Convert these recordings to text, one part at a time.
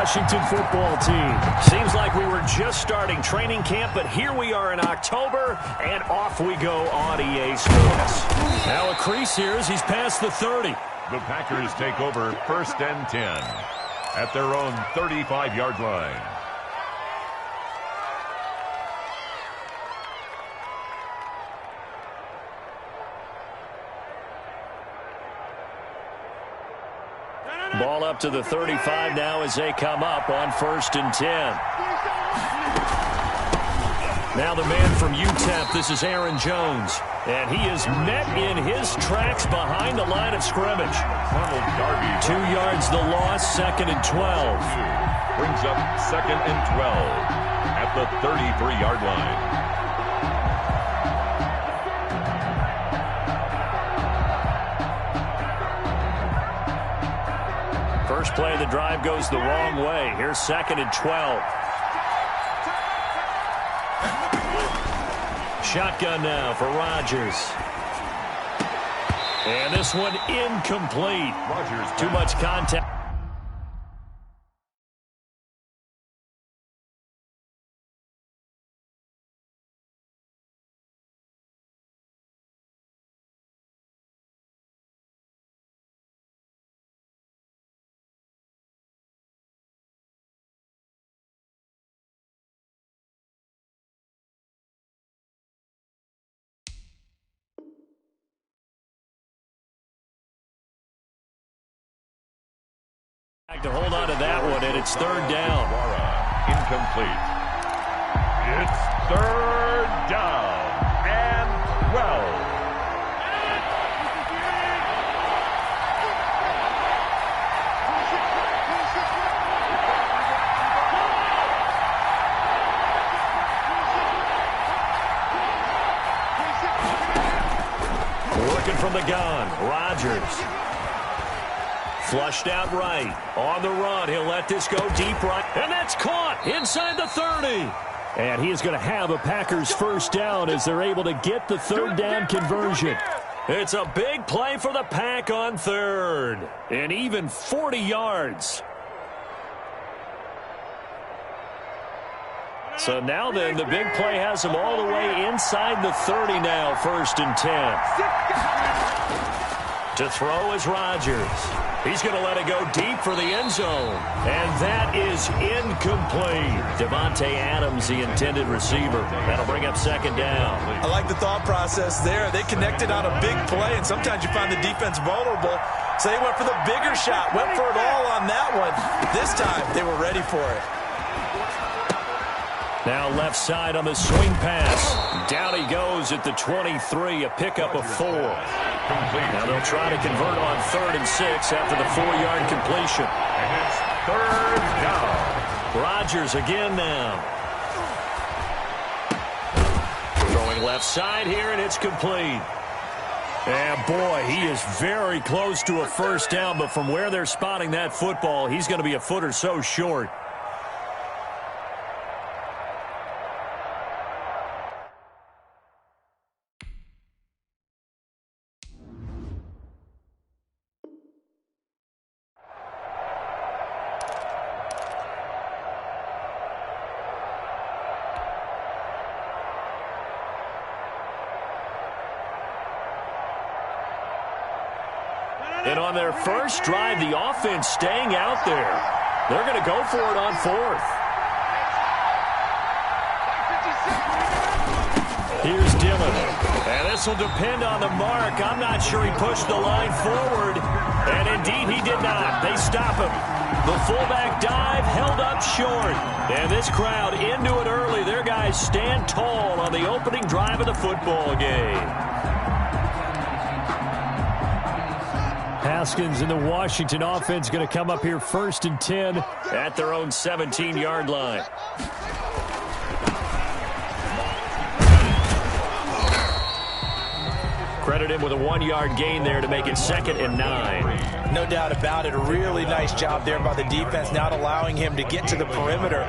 Washington football team. Seems like we were just starting training camp, but here we are in October, and off we go on EA Sports. Now a crease here as he's past the 30. The Packers take over 1st and 10 at their own 35-yard line. Ball up to the 35 now as they come up on 1st and 10. Now the man from UTEP, this is Aaron Jones. And he is met in his tracks behind the line of scrimmage. 2 yards the loss, 2nd and 12. Brings up 2nd and 12 at the 33-yard line. First play of the drive goes the wrong way. Here's 2nd and 12. Shotgun now for Rodgers. And this one incomplete. Rodgers too much contact. To hold on to that one, and it's 3rd down. Incomplete. It's 3rd down and 12. Working from the gun, Rodgers. Flushed out right. On the run, he'll let this go deep right. And that's caught inside the 30. And he is going to have a Packers first down as they're able to get the 3rd down conversion. It's a big play for the Pack on 3rd. And even 40 yards. So now then, the big play has them all the way inside the 30 now, 1st and 10. To throw is Rodgers. He's going to let it go deep for the end zone. And that is incomplete. Devontae Adams, the intended receiver. That'll bring up 2nd down. I like the thought process there. They connected on a big play, and sometimes you find the defense vulnerable. So they went for the bigger shot, went for it all on that one. This time, they were ready for it. Now left side on the swing pass. Down he goes at the 23, a pickup of 4. Now they'll try to convert on 3rd and 6 after the 4-yard completion. And it's 3rd down. Rodgers again now. Throwing left side here, and it's complete. And boy, he is very close to a first down, but from where they're spotting that football, he's going to be a foot or so short. And on their first drive, the offense staying out there. They're going to go for it on 4th. Here's Dillon. And this will depend on the mark. I'm not sure he pushed the line forward. And indeed, he did not. They stop him. The fullback dive held up short. And this crowd into it early. Their guys stand tall on the opening drive of the football game. Haskins and the Washington offense going to come up here 1st and 10 at their own 17-yard line. Credit him with a 1-yard gain there to make it 2nd and 9. No doubt about it. A really nice job there by the defense, not allowing him to get to the perimeter.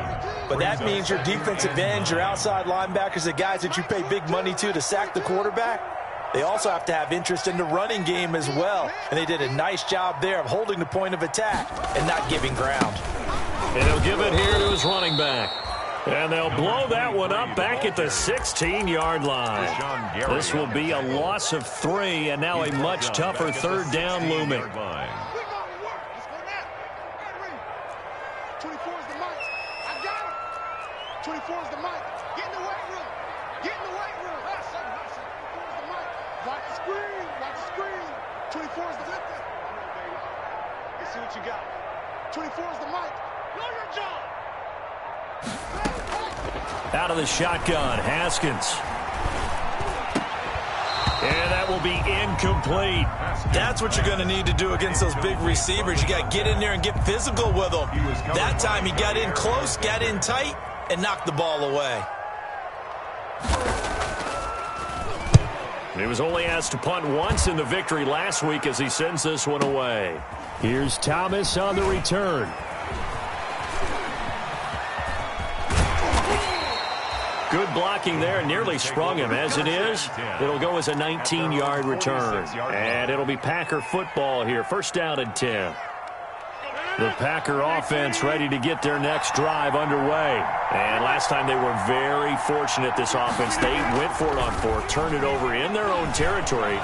But that means your defensive ends, your outside linebackers, the guys that you pay big money to sack the quarterback, they also have to have interest in the running game as well. And they did a nice job there of holding the point of attack and not giving ground. And he'll give it here to his running back. And they'll blow that one up back at the 16-yard line. This will be a loss of 3, and now a much tougher third down looming. 24 is the mic. I got him. 24 is the mic. Get in the weight room. Get in the weight room. 24 is the mic. Watch the screen. Watch the screen. 24 is the mic. Let's see what you got. 24 is the mic. Know your job. Out of the shotgun, Haskins. And that will be incomplete. That's what you're going to need to do against those big receivers. You got to get in there and get physical with them. That time he got in close, got in tight, and knocked the ball away. He was only asked to punt once in the victory last week as he sends this one away. Here's Thomas on the return. Good blocking there, nearly sprung him. As it is, it'll go as a 19-yard return. And it'll be Packer football here. First down and 10. The Packer offense ready to get their next drive underway. And last time they were very fortunate, this offense. They went for it on fourth, turned it over in their own territory,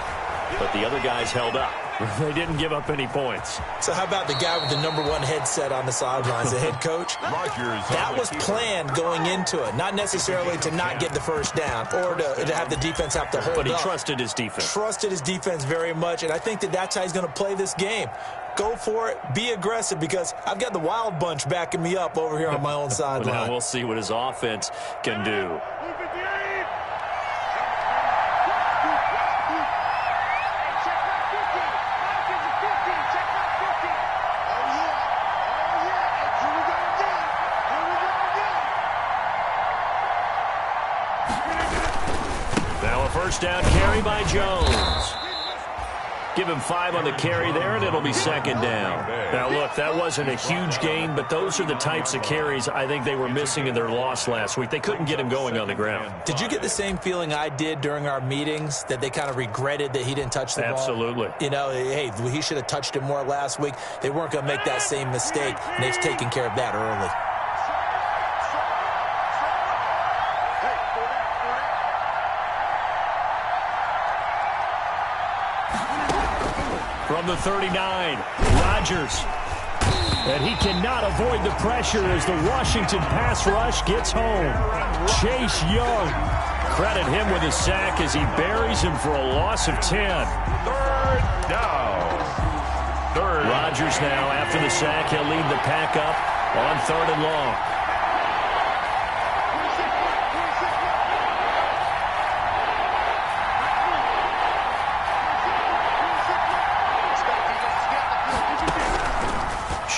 but the other guys held up. They didn't give up any points. So how about the guy with the #1 headset on the sidelines, the head coach? That was planned going into it, not necessarily to not get the first down or to have the defense have to hold up. But he trusted his defense. Trusted his defense very much, and I think that's how he's going to play this game. Go for it. Be aggressive, because I've got the wild bunch backing me up over here on my own sideline. Now we'll see what his offense can do. First down carry by Jones. Give him 5 on the carry there, and it'll be second down. Now, look, that wasn't a huge gain, but those are the types of carries I think they were missing in their loss last week. They couldn't get him going on the ground. Did you get the same feeling I did during our meetings, that they kind of regretted that he didn't touch the ball? Absolutely. You know, hey, he should have touched it more last week. They weren't going to make that same mistake, and they've taken care of that early. From the 39, Rodgers. And he cannot avoid the pressure as the Washington pass rush gets home. Chase Young. Credit him with a sack as he buries him for a loss of 10. Third down. Rodgers now, after the sack, he'll lead the pack up on 3rd and long.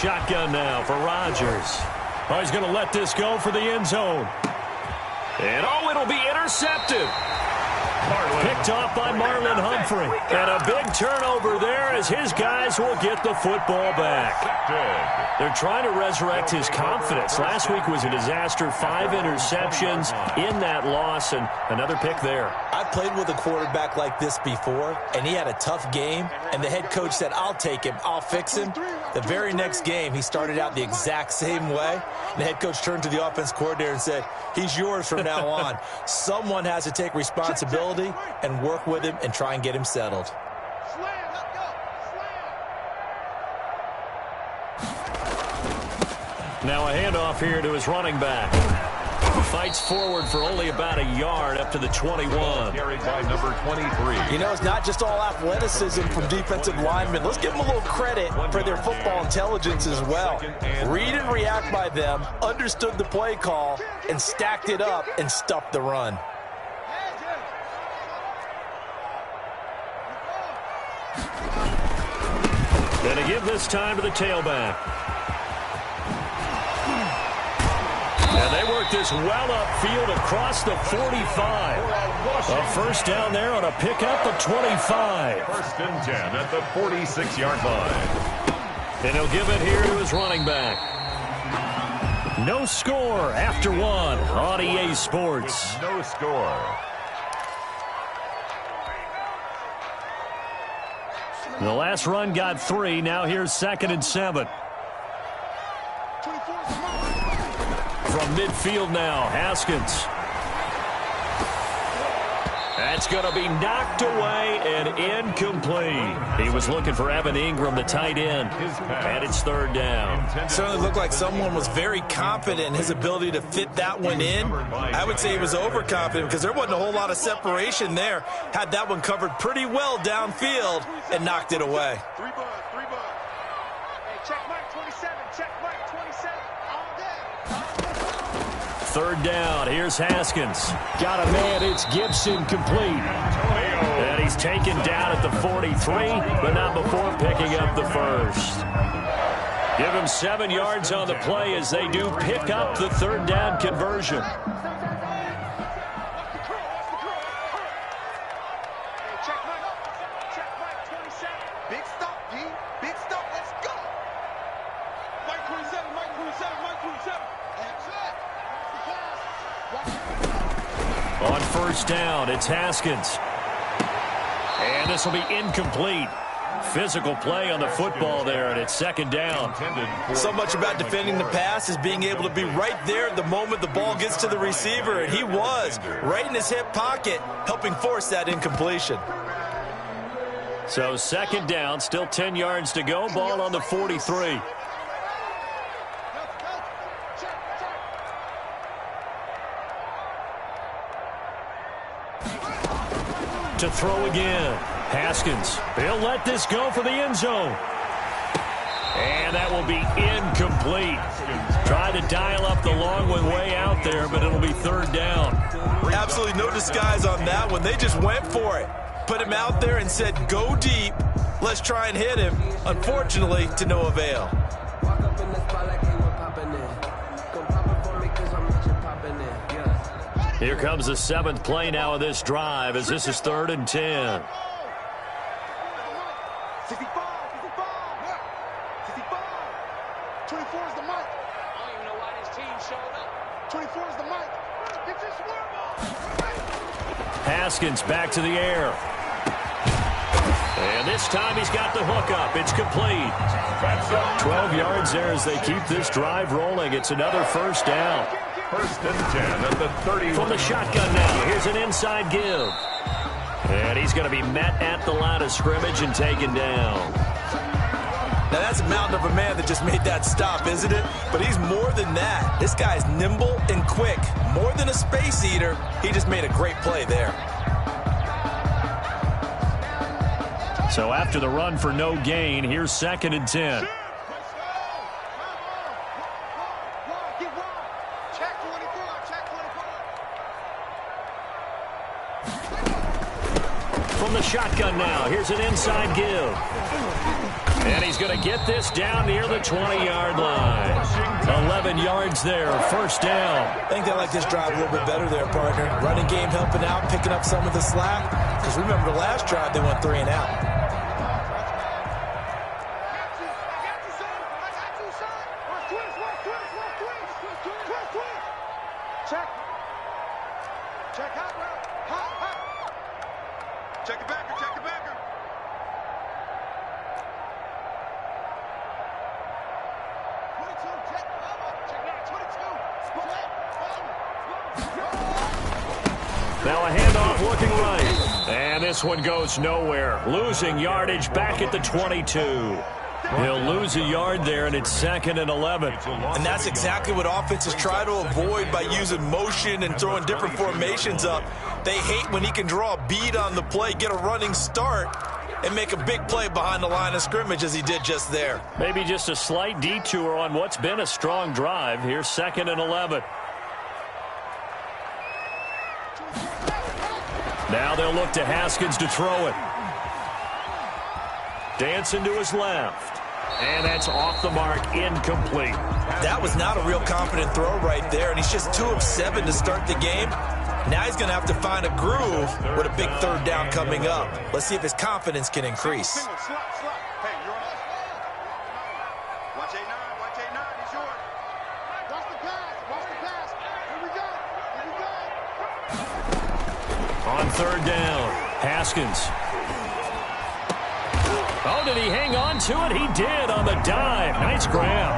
Shotgun now for Rodgers. Oh, he's going to let this go for the end zone. And, it'll be intercepted. Picked off by Marlon Humphrey. And a big turnover there as his guys will get the football back. They're trying to resurrect his confidence. Last week was a disaster. 5 interceptions in that loss, and another pick there. I played with a quarterback like this before, and he had a tough game, and the head coach said, I'll take him, I'll fix him. The very next game, he started out the exact same way, and the head coach turned to the offense coordinator and said, he's yours from now on. Someone has to take responsibility and work with him and try and get him settled. Now a handoff here to his running back. Fights forward for only about a yard up to the 21. Carried by number 23. You know, it's not just all athleticism from defensive linemen. Let's give them a little credit for their football intelligence as well. Read and react by them, understood the play call, and stacked it up and stuffed the run. Gonna give this time to the tailback. And they work this well upfield across the 45. A first down there on a pickup of 25. First and 10 at the 46-yard line. And he'll give it here to his running back. No score after 1 on EA Sports. No score. The last run got 3. Now here's 2nd and 7. 24 From midfield now, Haskins. That's going to be knocked away and incomplete. He was looking for Evan Ingram, the tight end, and it's third down. Certainly looked like someone was very confident in his ability to fit that one in. I would say he was overconfident because there wasn't a whole lot of separation there. Had that one covered pretty well downfield and knocked it away. Three bud. Hey, check Mike 27. Check Mike 27. All day. Third down, here's Haskins. Got a man, it's Gibson, complete. And he's taken down at the 43, but not before picking up the first. Give him 7 yards on the play as they do pick up the third down conversion. Big stop, D. Big stop. Let's go. Mike 27. Mike 27. Mike 27. That's it. On first down, it's Haskins. And this will be incomplete. Physical play on the football there, and it's second down. So much about defending the pass is being able to be right there at the moment the ball gets to the receiver, and he was right in his hip pocket, helping force that incompletion. So second down, still 10 yards to go, ball on the 43. To throw again. Haskins. He'll let this go for the end zone. And that will be incomplete. Try to dial up the long one way out there, but it'll be third down. Absolutely no disguise on that one. They just went for it. Put him out there and said, go deep. Let's try and hit him. Unfortunately, to no avail. Here comes the 7th play now of this drive as this is 3rd and 10. 24 is the mic. I don't even know why this team showed up. 24 is the mic. Get your swerve ball. Haskins back to the air. And this time he's got the hook up. It's complete. 12 yards there as they keep this drive rolling. It's another first down. 1st and 10 at the 30. From the shotgun now, here's an inside give. And he's going to be met at the line of scrimmage and taken down. Now, that's a mountain of a man that just made that stop, isn't it? But he's more than that. This guy's nimble and quick. More than a space eater, he just made a great play there. So after the run for no gain, here's 2nd and 10. From the shotgun now, here's an inside give. And he's going to get this down near the 20-yard line. 11 yards there, first down. I think they like this drive a little bit better there, partner. Running game helping out, picking up some of the slack. Because remember the last drive, they went 3 and out. Check it backer, check it backer. Now a handoff looking right. And this one goes nowhere. Losing yardage back at the 22. He'll lose a yard there, and it's 2nd and 11. And that's exactly what offenses try to avoid by using motion and throwing different formations up. They hate when he can draw a bead on the play, get a running start, and make a big play behind the line of scrimmage as he did just there. Maybe just a slight detour on what's been a strong drive. Here's 2nd and 11. Now they'll look to Haskins to throw it. Dancing to his left. And that's off the mark, incomplete. That was not a real confident throw right there, and he's just 2 of 7 to start the game. Now he's going to have to find a groove with a big third down coming up. Let's see if his confidence can increase. Hey, you're on. Watch 8-9, watch 8-9, he's yours. Watch the pass, Here we go. On third down, Haskins. Oh, did he hang on to it? He did on the dive. Nice grab.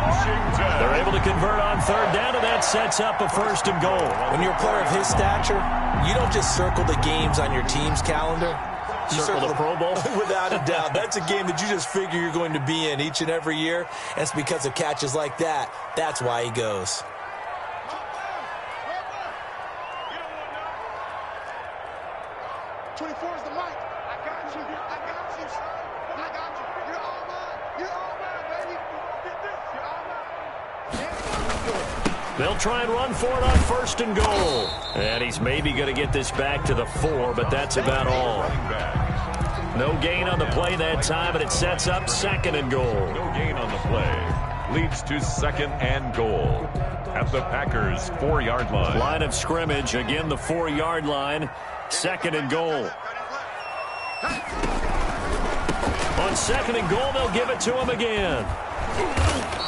They're able to convert on third down, and that sets up a 1st and goal. When you're a player of his stature, you don't just circle the games on your team's calendar. You circle the Pro Bowl? Without a doubt. That's a game that you just figure you're going to be in each and every year. And it's because of catches like that. That's why he goes. They'll try and run for it on 1st and goal. And he's maybe going to get this back to the 4, but that's about all. No gain on the play that time, and it sets up 2nd and goal. No gain on the play. Leads to 2nd and goal at the Packers' 4-yard line. Line of scrimmage, again the 4-yard line. 2nd and goal. On 2nd and goal, they'll give it to him again.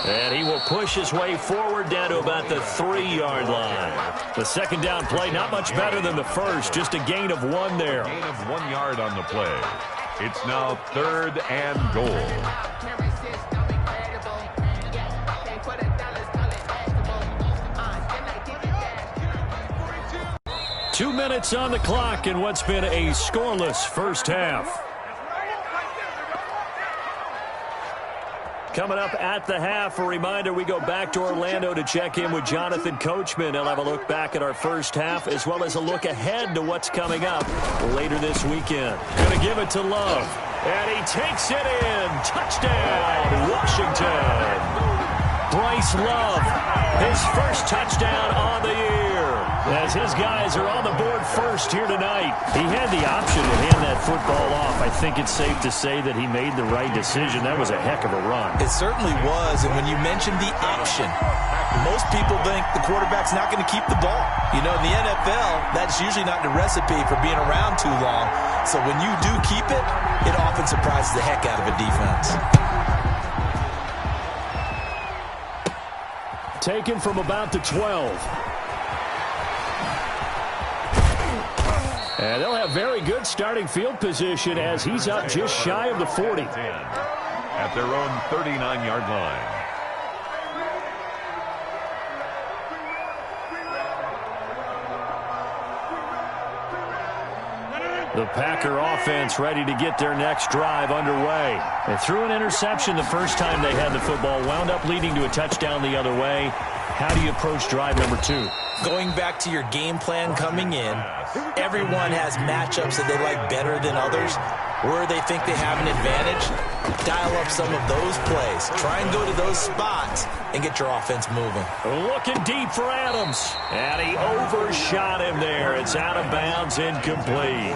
And he will push his way forward down to about the 3-yard line. The 2nd down play, not much better than the first, just a gain of 1 there. Gain of 1 yard on the play. It's now 3rd and goal. 2 minutes on the clock in what's been a scoreless first half. Coming up at the half, a reminder, we go back to Orlando to check in with Jonathan Coachman. He'll have a look back at our first half, as well as a look ahead to what's coming up later this weekend. Going to give it to Love, and he takes it in. Touchdown, Washington. Bryce Love, his first touchdown on the year. As his guys are on the board first here tonight. He had the option to hand that football off. I think it's safe to say that he made the right decision. That was a heck of a run. It certainly was, and when you mentioned the option, most people think the quarterback's not going to keep the ball. You know, in the NFL, that's usually not the recipe for being around too long. So when you do keep it, it often surprises the heck out of a defense. Taken from about the 12. And they'll have very good starting field position as he's up just shy of the 40. At their own 39-yard line. The Packer offense ready to get their next drive underway. They threw an interception the first time they had the football, wound up leading to a touchdown the other way. How do you approach drive number 2? Going back to your game plan coming in, everyone has matchups that they like better than others. Where they think they have an advantage, dial up some of those plays. Try and go to those spots and get your offense moving. Looking deep for Adams. And he overshot him there. It's out of bounds, incomplete.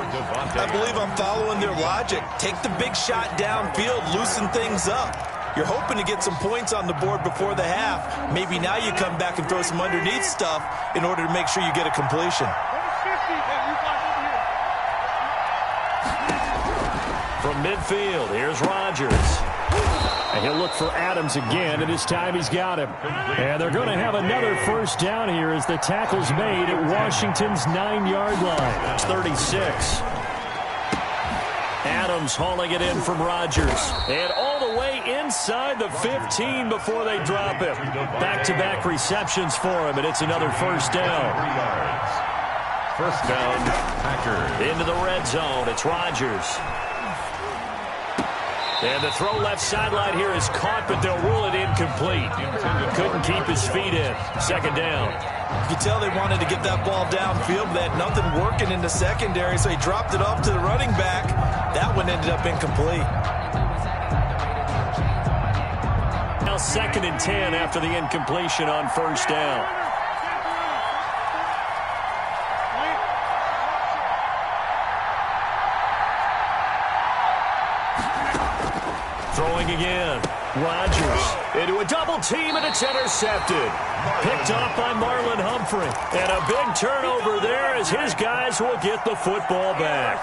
I believe I'm following their logic. Take the big shot downfield, loosen things up. You're hoping to get some points on the board before the half. Maybe now you come back and throw some underneath stuff in order to make sure you get a completion. From midfield, here's Rodgers. And he'll look for Adams again, and this time he's got him. And they're going to have another first down here as the tackle's made at Washington's 9-yard line. It's 36. Adams hauling it in from Rodgers. And all the way inside the 15 before they drop him. Back-to-back receptions for him, and it's another first down. 3 yards. First down, Packers. Into the red zone, it's Rodgers. And the throw left sideline here is caught, but they'll rule it incomplete. Couldn't keep his feet in. Second down. You can tell they wanted to get that ball downfield, but they had nothing working in the secondary, so he dropped it off to the running back. That one ended up incomplete. Now 2nd and 10 after the incompletion on first down. Throwing again. Rodgers into a double team, and it's intercepted. Picked off by Marlon Humphrey. And a big turnover there as his guys will get the football back.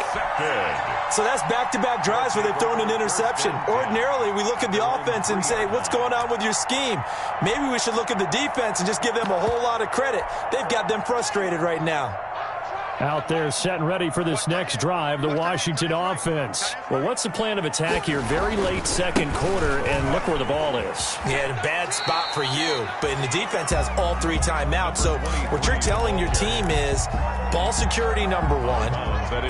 So that's back-to-back drives where they've thrown an interception. Ordinarily, we look at the offense and say, what's going on with your scheme? Maybe we should look at the defense and just give them a whole lot of credit. They've got them frustrated right now. Out there set and ready for this next drive, the Washington offense. Well, what's the plan of attack here? Very late second quarter, and look where the ball is. Yeah, a bad spot for you. But the defense has all 3 timeouts. So what you're telling your team is ball security number 1.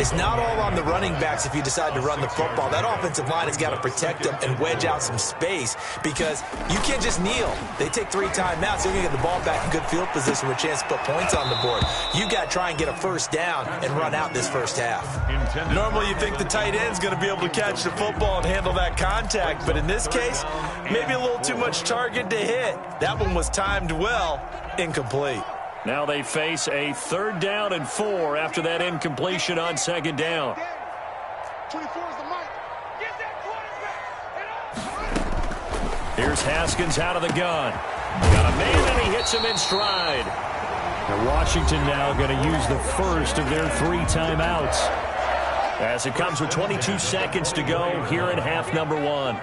It's not all on the running backs if you decide to run the football. That offensive line has got to protect them and wedge out some space because you can't just kneel. They take 3 timeouts. They're going to get the ball back in good field position with a chance to put points on the board. You got to try and get a first down and run out this first half. Normally you think the tight end's going to be able to catch the football and handle that contact, but in this case, maybe a little too much target to hit. That one was timed well, incomplete. Now they face a 3rd down and 4 after that incompletion on 2nd down. 24 is the mic. Get that quarterback. Here's Haskins out of the gun. Got a man and he hits him in stride. And Washington now going to use the first of their 3 timeouts as it comes with 22 seconds to go here in half number 1.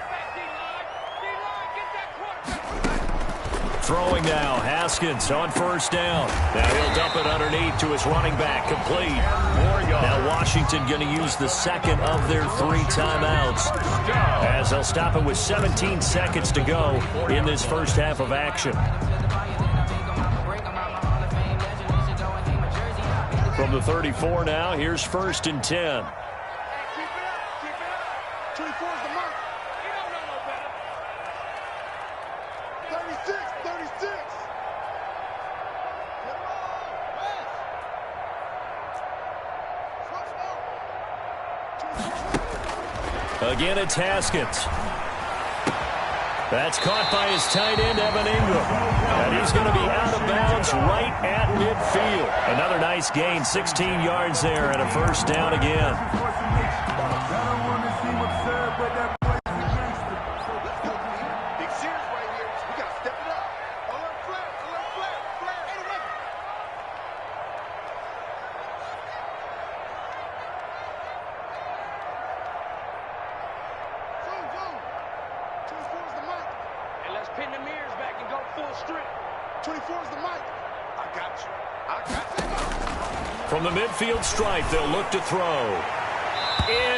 Throwing now, Haskins on 1st down. Now he'll dump it underneath to his running back, complete. Now Washington going to use the 2nd of their 3 timeouts as they'll stop it with 17 seconds to go in this first half of action. From the 34 now, here's 1st and 10. Keep it up. 24 is the mic. You don't know no better. 36. Again, it's Haskins. That's caught by his tight end, Evan Ingram. And he's going to be out of bounds right at midfield. Another nice gain, 16 yards there, and a first down again. Big series right here. We got to step it up. Alert flat. 24 is the mic. I got you. From the midfield stripe, they'll look to throw.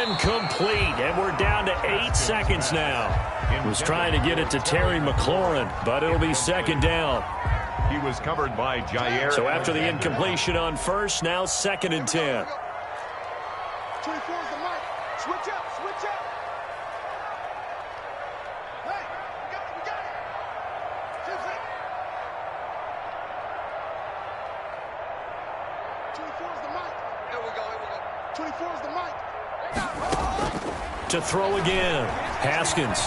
Incomplete, and we're down to 8 seconds now. Was trying to get it to Terry McLaurin, but it'll be 2nd down. He was covered by Jair. So after the incompletion on 1st, now 2nd and 10. 24 is the mic. Switch up. Hey, we got it. 2 seconds. 24 is the mic. Here we go. 24 is the mic. To throw again, Haskins.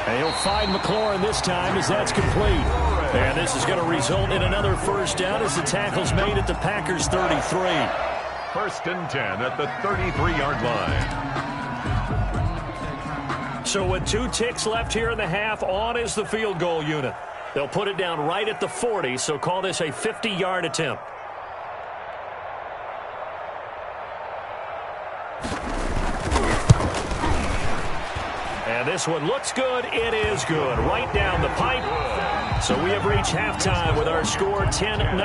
And he'll find McLaurin this time as that's complete. And this is going to result in another first down as the tackle's made at the Packers' 33. 1st and 10 at the 33-yard line. So with 2 ticks left here in the half, on is the field goal unit. They'll put it down right at the 40, so call this a 50-yard attempt. And this one looks good. It is good. Right down the pipe. So we have reached halftime with our score 10-0.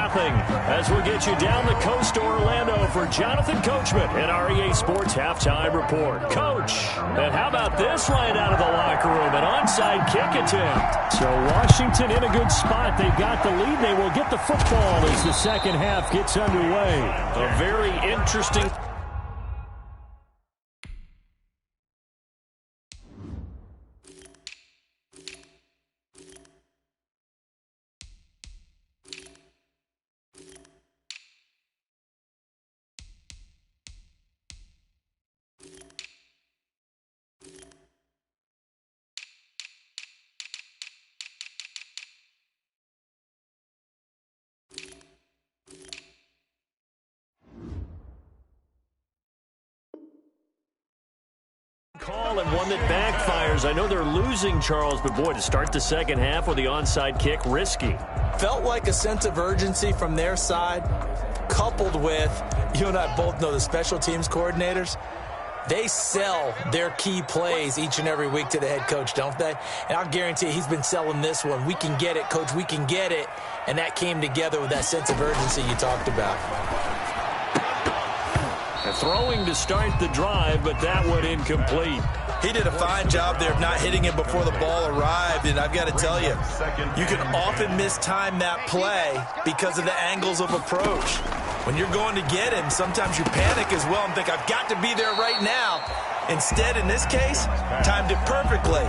As we'll get you down the coast to Orlando for Jonathan Coachman and our EA Sports Halftime Report. Coach, and how about this right out of the locker room? An onside kick attempt. So Washington in a good spot. They've got the lead. They will get the football as the second half gets underway. A very interesting... call and one that backfires. I know they're losing, Charles, but boy, to start the second half with the onside kick, risky. Felt like a sense of urgency from their side, coupled with, you and I both know the special teams coordinators, They sell their key plays each and every week to the head coach, don't they? And I'll guarantee you he's been selling this one. We can get it, coach, we can get it. And that came together with that sense of urgency you talked about. Throwing to start the drive, but that one incomplete. He did a fine job there of not hitting him before the ball arrived, and I've got to tell you, you can often mistime that play because of the angles of approach. When you're going to get him, sometimes you panic as well and think, I've got to be there right now. Instead, in this case, timed it perfectly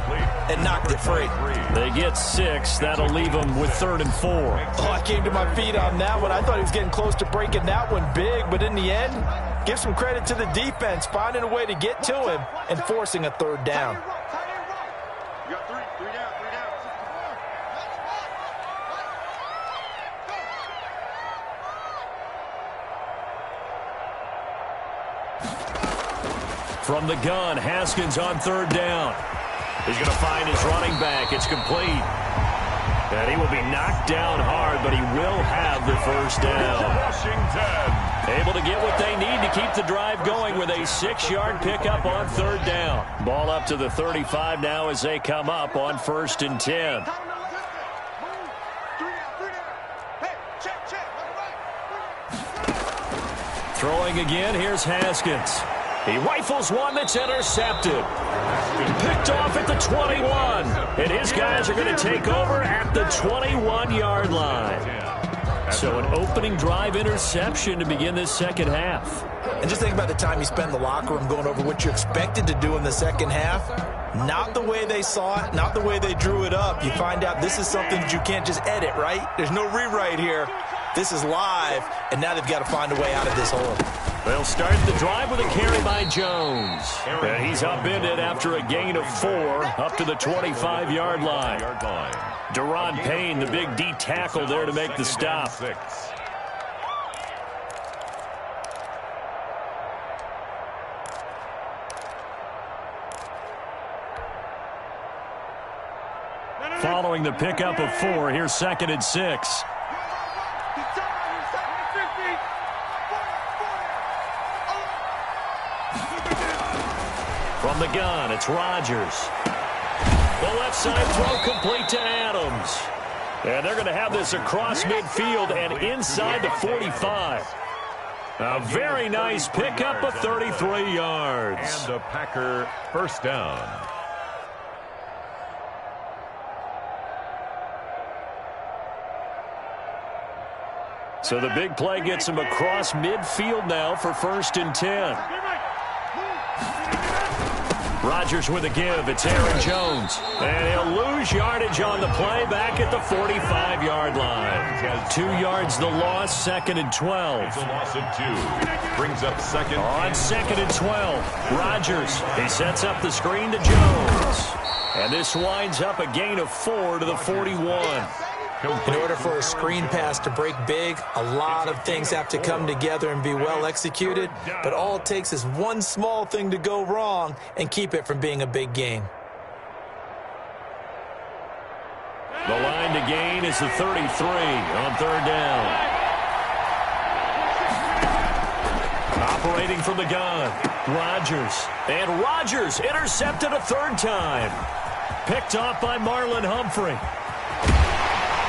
and knocked it free. They get 6. That'll leave them with 3rd and 4. Oh, I came to my feet on that one. I thought he was getting close to breaking that one big, but in the end, give some credit to the defense, finding a way to get to him and forcing a 3rd down. You got 3 down, 3 down. From the gun, Haskins on 3rd down. He's going to find his running back. It's complete. And he will be knocked down hard, but he will have the 1st down. Washington. Able to get what they need to keep the drive going with a 6-yard pickup on 3rd down. Ball up to the 35 now as they come up on 1st and 10. Throwing again, here's Haskins. He rifles one that's intercepted. Picked off at the 21. And his guys are going to take over at the 21-yard line. So an opening drive interception to begin this second half. And just think about the time you spend in the locker room going over what you expected to do in the second half. Not the way they saw it, not the way they drew it up. You find out this is something that you can't just edit, right? There's no rewrite here. This is live, and now they've got to find a way out of this hole. They'll start the drive with a carry by Jones. And he's upended after a gain of 4 up to the 25-yard line. Deron Payne, the big D tackle there to make the stop. Following the pickup of 4, here's 2nd and 6. From the gun, it's Rodgers. The left side throw complete to Adams. And they're going to have this across midfield and inside the 45. A very nice pickup of 33 yards. And a Packer 1st down. So the big play gets him across midfield now for 1st and 10. Rodgers with a give. It's Aaron Jones. And he'll lose yardage on the play back at the 45-yard line. 2 yards the loss, 2nd and 12. It's a loss of 2. Brings up 2nd. On 2nd and 12, Rodgers. He sets up the screen to Jones. And this winds up a gain of 4 to the 41. In order for a screen pass to break big, a lot of things have to come together and be well executed. But all it takes is one small thing to go wrong and keep it from being a big gain. The line to gain is the 33 on 3rd down. Operating from the gun, Rodgers. And Rodgers intercepted a 3rd time. Picked off by Marlon Humphrey.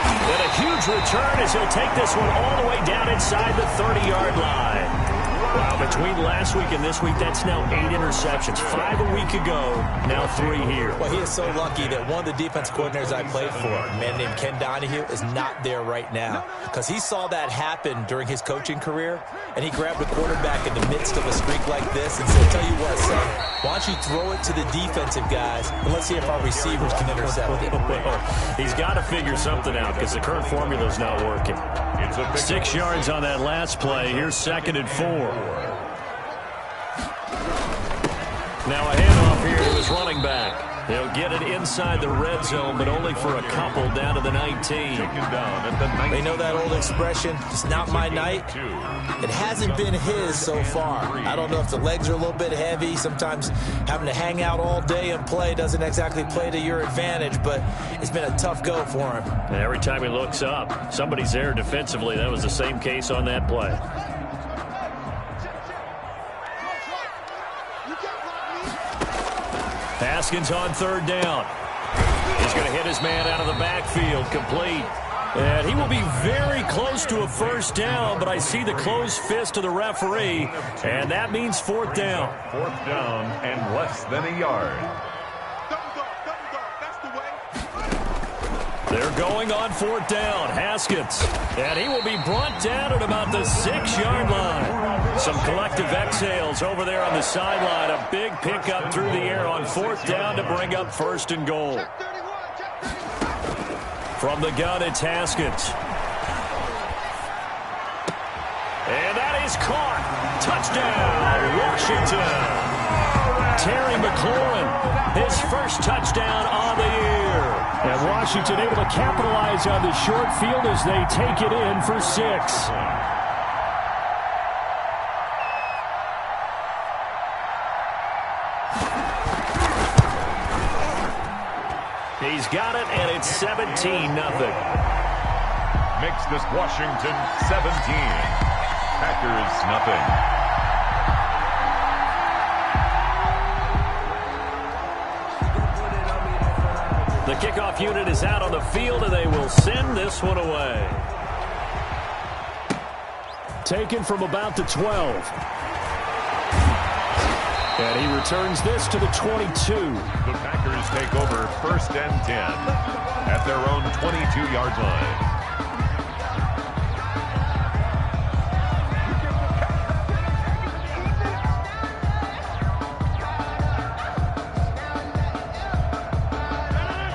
And a huge return as he'll take this one all the way down inside the 30-yard line. Wow, between last week and this week, that's now 8 interceptions. 5 a week ago, now 3 here. Well, he is so lucky that one of the defense coordinators I played for, a man named Ken Donahue, is not there right now. Because he saw that happen during his coaching career, and he grabbed the quarterback in the midst of a streak like this and said, tell you what, son, why don't you throw it to the defensive guys, and let's see if our receivers can intercept it. Well, he's got to figure something out because the current formula is not working. 6 yards on that last play. Here's 2nd and 4. Now a handoff here to his running back. He'll get it inside the red zone, but only for a couple down to the 19. They know that old expression, it's not my night. It hasn't been his so far. I don't know if the legs are a little bit heavy. Sometimes having to hang out all day and play doesn't exactly play to your advantage, but it's been a tough go for him. And every time he looks up, somebody's there defensively. That was the same case on that play. You can't Haskins on third down. He's going to hit his man out of the backfield, complete. And he will be very close to a first down, but I see the closed fist of the referee, and that means fourth down. Fourth down and less than a yard. They're going on fourth down. Haskins. And he will be brought down at about the 6-yard line. Some collective exhales over there on the sideline. A big pickup through the air on fourth down to bring up first and goal. From the gun, it's Haskins. And that is caught. Touchdown, Washington. Terry McLaurin, his first touchdown on the year. And Washington able to capitalize on the short field as they take it in for 6. He's got it, and it's 17-0. Makes this Washington 17. Packers nothing. The kickoff unit is out on the field, and they will send this one away. Taken from about the 12. And he returns this to the 22. The Packers take over first and 10 at their own 22-yard line.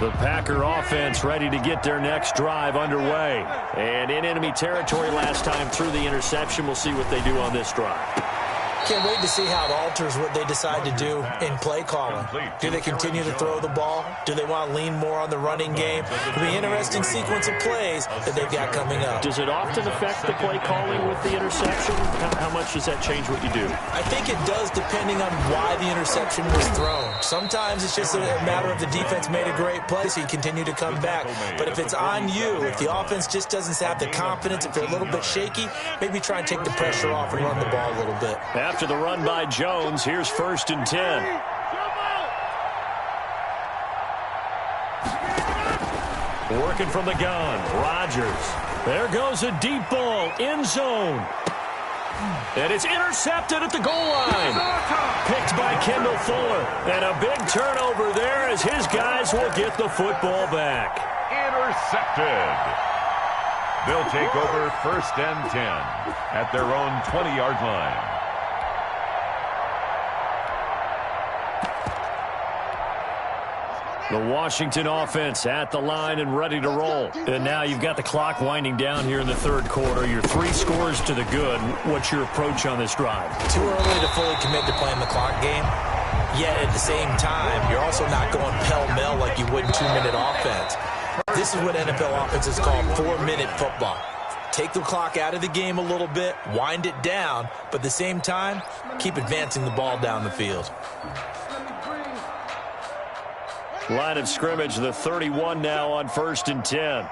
The Packer offense ready to get their next drive underway. And in enemy territory last time through the interception. We'll see what they do on this drive. Can't wait to see how it alters what they decide to do in play calling. Do they continue to throw the ball? Do they want to lean more on the running game? It'll be an interesting sequence of plays that they've got coming up. Does it often affect the play calling with the interception? How much does that change what you do? I think it does, depending on why the interception was thrown. Sometimes it's just a matter of the defense made a great play, so you continue to come back. But if it's on you, if the offense just doesn't have the confidence, if they're a little bit shaky, maybe try and take the pressure off and run the ball a little bit. After the run by Jones, here's first and 10. Working from the gun, Rodgers. There goes a deep ball, end zone. And it's intercepted at the goal line. Picked by Kendall Fuller. And a big turnover there as his guys will get the football back. Intercepted. They'll take over first and 10 at their own 20-yard line. The Washington offense at the line and ready to roll. And now you've got the clock winding down here in the third quarter. You're 3 scores to the good. What's your approach on this drive? Too early to fully commit to playing the clock game. Yet at the same time, you're also not going pell-mell like you would in 2-minute offense. This is what NFL offenses call 4-minute football. Take the clock out of the game a little bit, wind it down, but at the same time, keep advancing the ball down the field. Line of scrimmage, the 31 now on first and 10.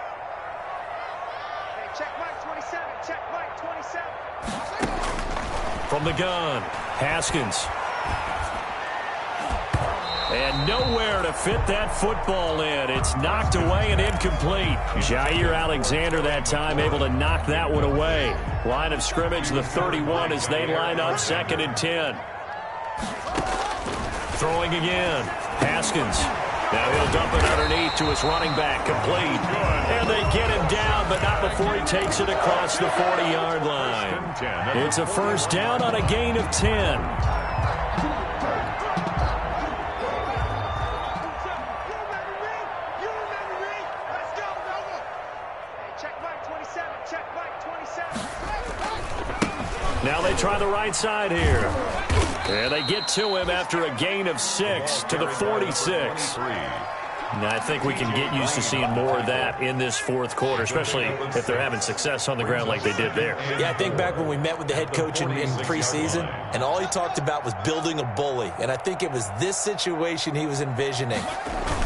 Check Mike 27. Check Mike 27. From the gun, Haskins. And nowhere to fit that football in. It's knocked away and incomplete. Jair Alexander that time able to knock that one away. Line of scrimmage, the 31 as they line up second and 10. Throwing again, Haskins. Now he'll dump it underneath to his running back, complete. And they get him down, but not before he takes it across the 40-yard line. It's a first down on a gain of 10. Now they try the right side here. And they get to him after a gain of 6 to the 46. And I think we can get used to seeing more of that in this fourth quarter, especially if they're having success on the ground like they did there. Yeah, I think back when we met with the head coach in preseason, and all he talked about was building a bully. And I think it was this situation he was envisioning.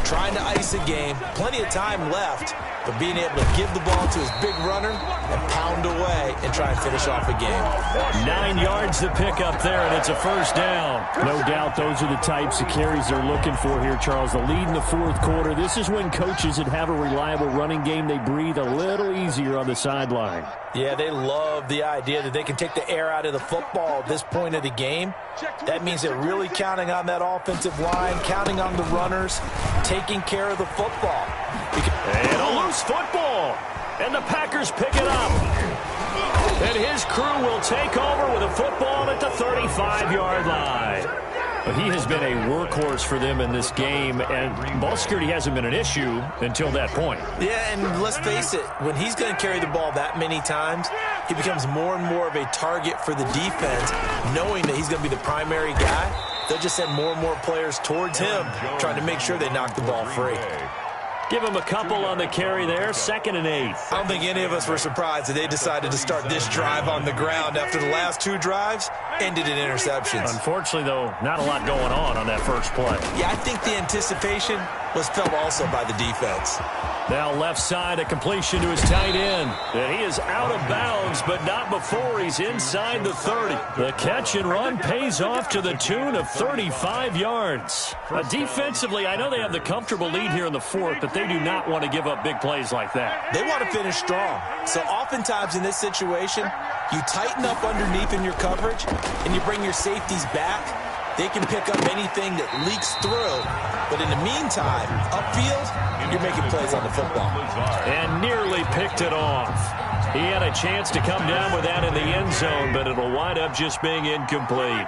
Trying to ice a game, plenty of time left, but being able to give the ball to his big runner and pound away and try and finish off a game. 9 yards to pick up there, and it's a first down. No doubt those are the types of carries they're looking for here, Charles. The lead in the fourth quarter. This is when coaches that have a reliable running game, they breathe a little easier on the sideline. Yeah, they love the idea that they can take the air out of the football at this point of the game. That means they're really counting on that offensive line, counting on the runners, taking care of the football. And a loose football. And the Packers pick it up. And his crew will take over with a football at the 35-yard line. He has been a workhorse for them in this game, and ball security hasn't been an issue until that point. Yeah, and let's face it, when he's going to carry the ball that many times, he becomes more and more of a target for the defense, knowing that he's going to be the primary guy. They'll just send more and more players towards him, trying to make sure they knock the ball free. Give him a couple on the carry there, 2nd and 8. I don't think any of us were surprised that they decided to start this drive on the ground after the last 2 drives ended in interceptions. Unfortunately, though, not a lot going on that first play. Yeah, I think the anticipation was felt also by the defense. Now left side, a completion to his tight end. And he is out of bounds, but not before he's inside the 30. The catch and run pays off to the tune of 35 yards. Defensively, I know they have the comfortable lead here in the fourth, but they do not want to give up big plays like that. They want to finish strong. So oftentimes in this situation, you tighten up underneath in your coverage, and you bring your safeties back. They can pick up anything that leaks through. But in the meantime, upfield, you're making plays on the football. And nearly picked it off. He had a chance to come down with that in the end zone, but it'll wind up just being incomplete.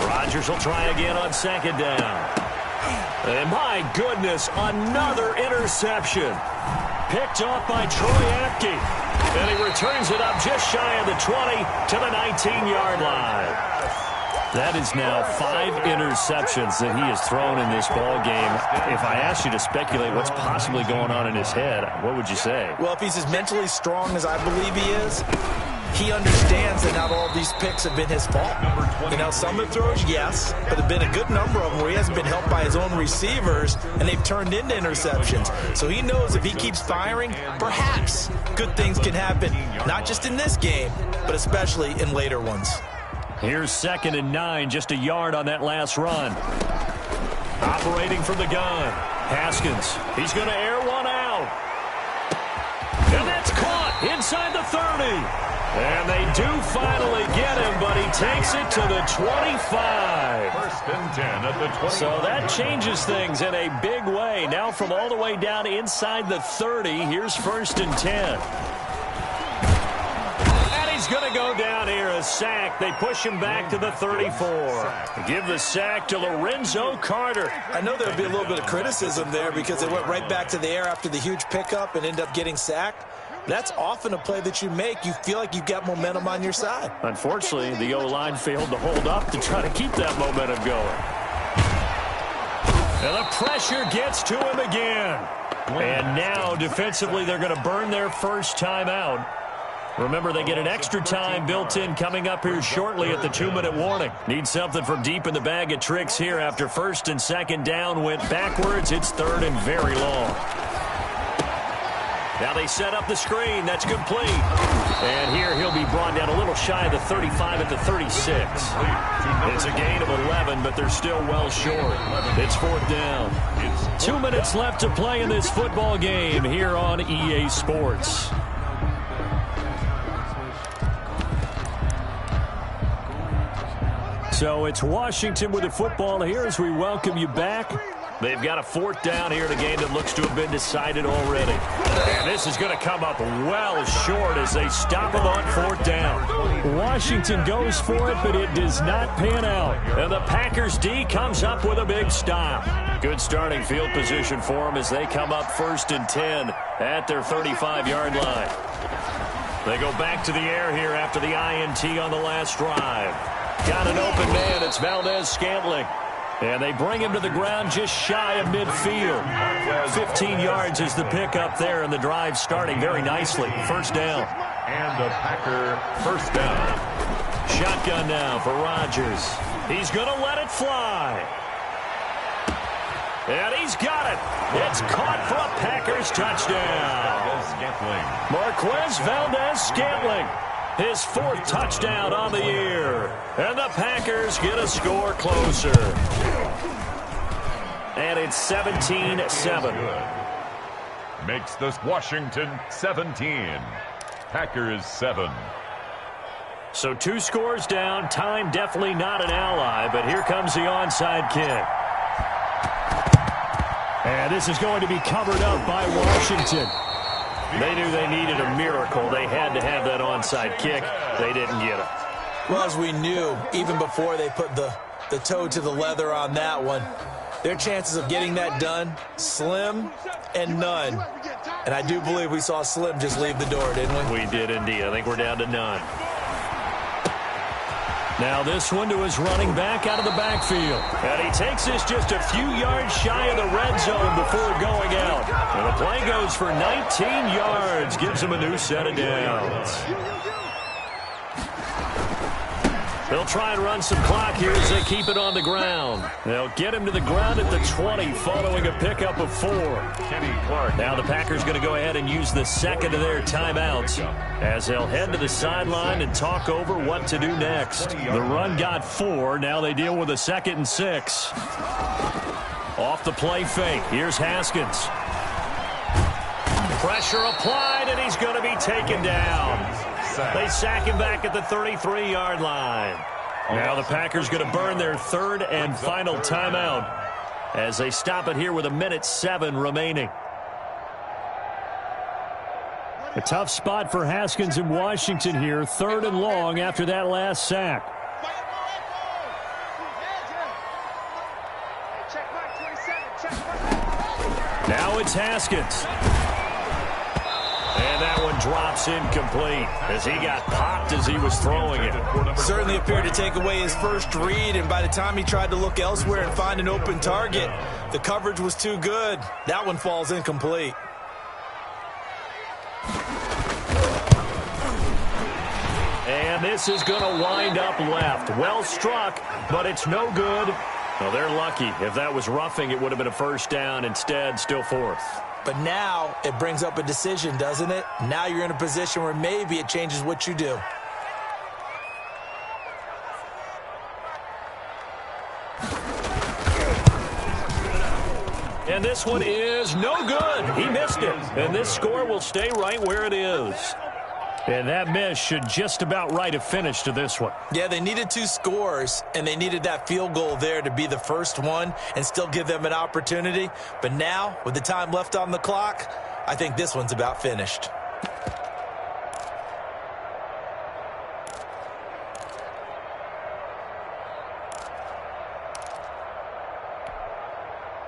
Rodgers will try again on 2nd down. And my goodness, another interception. Picked off by Troy Apke. And he returns it up just shy of the 20 to the 19-yard line. That is now 5 interceptions that he has thrown in this ball game. If I asked you to speculate what's possibly going on in his head, what would you say? Well, if he's as mentally strong as I believe he is, he understands that not all of these picks have been his fault. You know, some of the throws, yes, but there have been a good number of them where he hasn't been helped by his own receivers, and they've turned into interceptions. So he knows if he keeps firing, perhaps good things can happen, not just in this game, but especially in later ones. Here's 2nd and 9, just a yard on that last run. Operating from the gun, Haskins. He's going to air one out. And that's caught inside the 30. And they do finally get him, but he takes it to the 25. 1st and 10 at the 20. So that changes things in a big way. Now from all the way down inside the 30, here's 1st and 10. And he's going to go down here, a sack. They push him back to the 34. Give the sack to Lorenzo Carter. I know there'll be a little bit of criticism there because they went right back to the air after the huge pickup and end up getting sacked. That's often a play that you make. You feel like you've got momentum on your side. Unfortunately, the O-line failed to hold up to try to keep that momentum going. And the pressure gets to him again. And now, defensively, they're going to burn their first time out. Remember, they get an extra time built in coming up here shortly at the 2-minute warning. Need something from deep in the bag of tricks here after 1st and 2nd down went backwards. It's 3rd and very long. Now they set up the screen. That's complete. And here he'll be brought down a little shy of the 35 at the 36. It's a gain of 11, but they're still well short. It's 4th down. 2 minutes left to play in this football game here on EA Sports. So it's Washington with the football here as we welcome you back. They've got a 4th down here in a game that looks to have been decided already. And this is going to come up well short as they stop him on 4th down. Washington goes for it, but it does not pan out. And the Packers D comes up with a big stop. Good starting field position for them as they come up 1st and 10 at their 35-yard line. They go back to the air here after the INT on the last drive. Got an open man. It's Valdez-Scantling. And they bring him to the ground just shy of midfield. 15 yards is the pickup there, and the drive starting very nicely. 1st down. And the Packer 1st down. Shotgun now for Rodgers. He's going to let it fly. And he's got it. It's caught for a Packers touchdown. Marquez Valdez-Scantling, his 4th touchdown on the year. And the Packers get a score closer. And it's 17-7. Makes this Washington 17. Packers 7. So 2 scores down. Time definitely not an ally, but here comes the onside kick. And this is going to be covered up by Washington. They knew they needed a miracle. They had to have that onside kick. They didn't get it. Well, as we knew, even before they put the toe to the leather on that one, their chances of getting that done, slim and none. And I do believe we saw Slim just leave the door, didn't we? We did indeed. I think we're down to none. Now this one to his running back out of the backfield. And he takes this just a few yards shy of the red zone before going out. And the play goes for 19 yards. Gives him a new set of downs. They'll try and run some clock here as they keep it on the ground. They'll get him to the ground at the 20 following a pickup of 4. Kenny Clark. Now the Packers going to go ahead and use the second of their timeouts as they'll head to the sideline and talk over what to do next. The run got 4. Now they deal with a 2nd and 6. Off the play fake. Here's Haskins. Pressure applied, and he's going to be taken down. They sack him back at the 33-yard line. Now the Packers going to burn their 3rd and final timeout as they stop it here with 1:07 remaining. A tough spot for Haskins in Washington here. 3rd and long after that last sack. Now it's Haskins. And that one drops incomplete as he got popped as he was throwing it. Certainly appeared to take away his first read, and by the time he tried to look elsewhere and find an open target, the coverage was too good. That one falls incomplete. And this is going to wind up left. Well struck, but it's no good. Well, they're lucky. If that was roughing, it would have been a 1st down. Instead, still 4th. But now it brings up a decision, doesn't it? Now you're in a position where maybe it changes what you do. And this one is no good. He missed it. And this score will stay right where it is. And that miss should just about right a finish to this one. Yeah, they needed 2 scores, and they needed that field goal there to be the first one and still give them an opportunity. But now, with the time left on the clock, I think this one's about finished.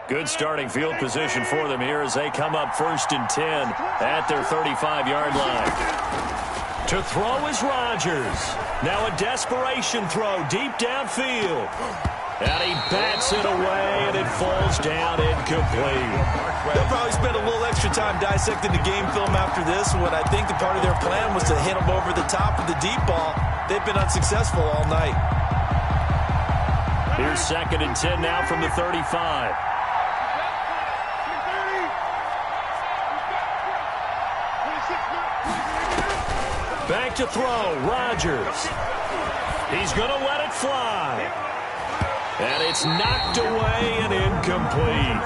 Good starting field position for them here as they come up 1st and 10 at their 35-yard line. To throw is Rodgers. Now a desperation throw deep downfield. And he bats it away, and it falls down incomplete. They'll probably spend a little extra time dissecting the game film after this one. I think the part of their plan was to hit him over the top of the deep ball. They've been unsuccessful all night. Here's 2nd and 10 now from the 35. Back to throw, Rodgers. He's going to let it fly. And it's knocked away and incomplete.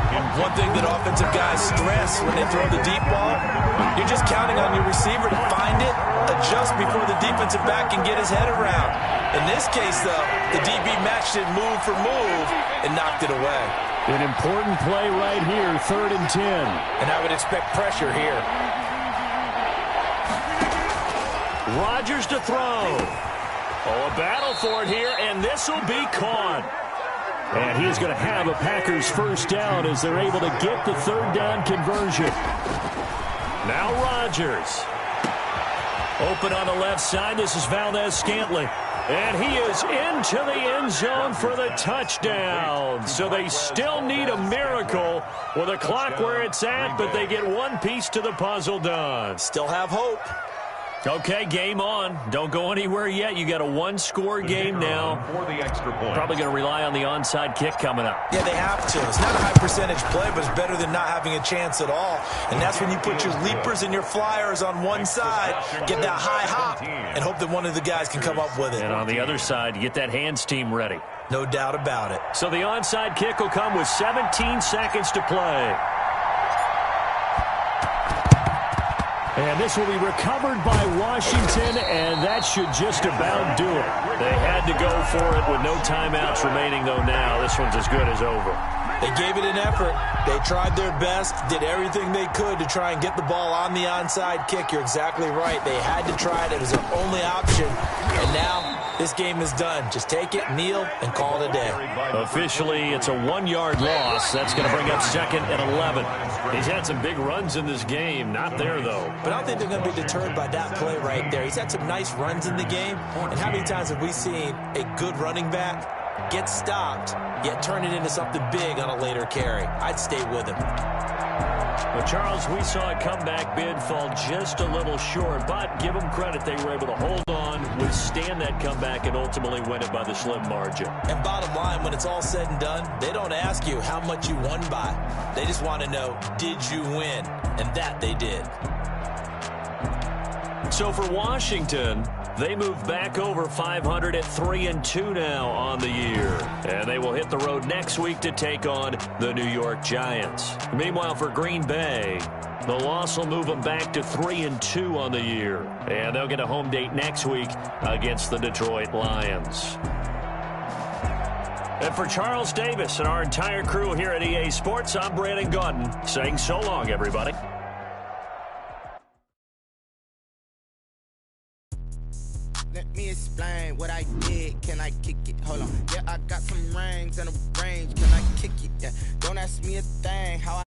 And one thing that offensive guys stress when they throw the deep ball, you're just counting on your receiver to find it, adjust before the defensive back can get his head around. In this case, though, the DB matched it move for move and knocked it away. An important play right here, 3rd and 10. And I would expect pressure here. Rodgers to throw. Oh, a battle for it here, and this will be caught. And he's going to have a Packers 1st down as they're able to get the 3rd down conversion. Now Rodgers. Open on the left side. This is Valdez-Scantling. And he is into the end zone for the touchdown. So they still need a miracle with a clock where it's at, but they get one piece to the puzzle done. Still have hope. Okay, game on. Don't go anywhere yet. You got a one-score game now. For the extra point. Probably going to rely on the onside kick coming up. Yeah, they have to. It's not a high-percentage play, but it's better than not having a chance at all. And that's when you put your leapers and your flyers on one side, get that high hop, and hope that one of the guys can come up with it. And on the other side, you get that hands team ready. No doubt about it. So the onside kick will come with 17 seconds to play. And this will be recovered by Washington, and that should just about do it. They had to go for it with no timeouts remaining, though now this one's as good as over. They gave it an effort. They tried their best, did everything they could to try and get the ball on the onside kick. You're exactly right. They had to try it. It was their only option. And now this game is done. Just take it, kneel, and call it a day. Officially, it's a 1-yard loss. That's going to bring up second and 11. He's had some big runs in this game. Not there, though. But I don't think they're going to be deterred by that play right there. He's had some nice runs in the game. And how many times have we seen a good running back get stopped, yet turn it into something big on a later carry? I'd stay with him. But, Charles, we saw a comeback bid fall just a little short, but give them credit. They were able to hold on, withstand that comeback, and ultimately win it by the slim margin. And bottom line, when it's all said and done, they don't ask you how much you won by. They just want to know, did you win? And that they did. So for Washington, they move back over 500 at 3-2 now on the year. And they will hit the road next week to take on the New York Giants. Meanwhile, for Green Bay, the loss will move them back to 3-2 on the year. And they'll get a home date next week against the Detroit Lions. And for Charles Davis and our entire crew here at EA Sports, I'm Brandon Gaudin saying so long, everybody. Let me explain what I did. Can I kick it? Hold on. Yeah, I got some rings and a range. Can I kick it? Yeah. Don't ask me a thing. How I